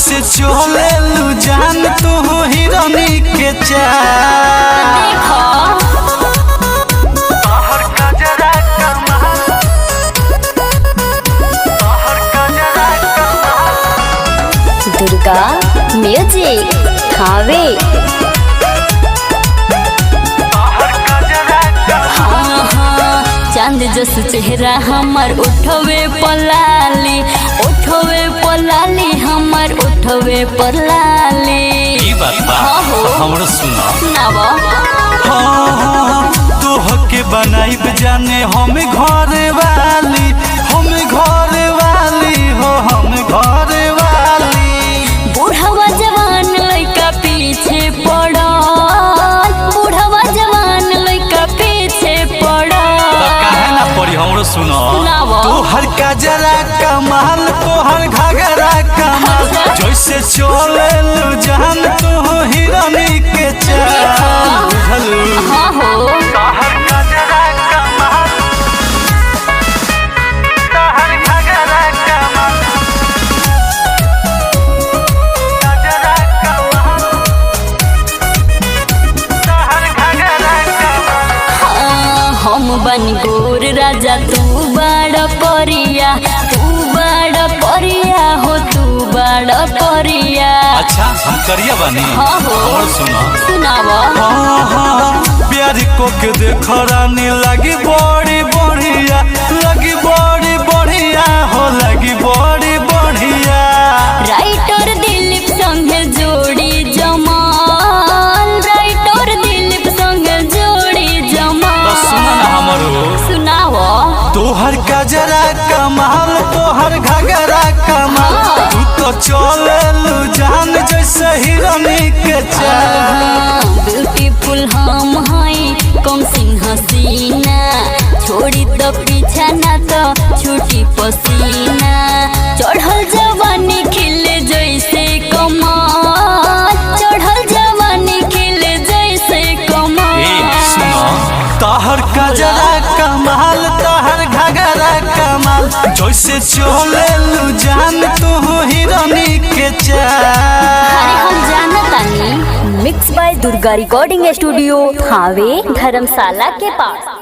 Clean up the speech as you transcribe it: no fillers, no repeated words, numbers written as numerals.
जैसे चले लू जान तू हिरनी के चाल। दुर्गा म्यूजिक खावे। चांद जस चेहरा हमर उठवे पलाली, उठवे पलाली हमर उठवे पलाली। ई बात बा हमरो सुनावा। तोह के बनाइब जाने हम घर वाली, हम घर वाली हो, हम घर वाली। बूढ़वा जवान लइका पीछे पड़ल, बूढ़वा जवान लइका पीछे पड़ल। काहे ना पड़ी हमरो सुनावा। तोहर गजरा कमाल, तोहर घगरा कमाल, जैसे चले लू जान तू हिरनी के चाल। बुझलू? हाँ हो। तोहर गजरा कमाल, तोहर घगरा कमाल, गजरा कमाल, तोहर घगरा कमाल। हम बन गोर राजा तू बड़ परिया, तू बड़ परिया हो, तू बड़ परिया। अच्छा हम करिया बानी। हाँ हो। और सुनावा। प्यार को के देख रानी लगी बड़ी बढ़िया, लगी बड़ी बढ़िया हो, लगी बड़ी बढ़िया। राइटर दिलीप संगे जोड़ी जमाल, राइटर दिलीप संगे जोड़ी जमाल। सुना ना हमरो। सुनावा। तोहर गजरा कमाल, तोहर घगरा कमाल, तू तो चले लू जान जैसे हिरनी के चाल। ब्यूटीफुल हम हई कम सिंह हसीना, छोड़ी तो पीछा ना तो छूटी पसीना। चढ़ल जवानी खिले जैसे कमाल, चढ़ल जवानी खिले जैसे कमाल। तोहर गजरा कमाल, तोहर घगरा कमाल, जैसे चले लू जान तू हिरनी के चाल। अरे हम जानतानी। Mix by Durga recording studio, Thawe धर्मशाला के पास।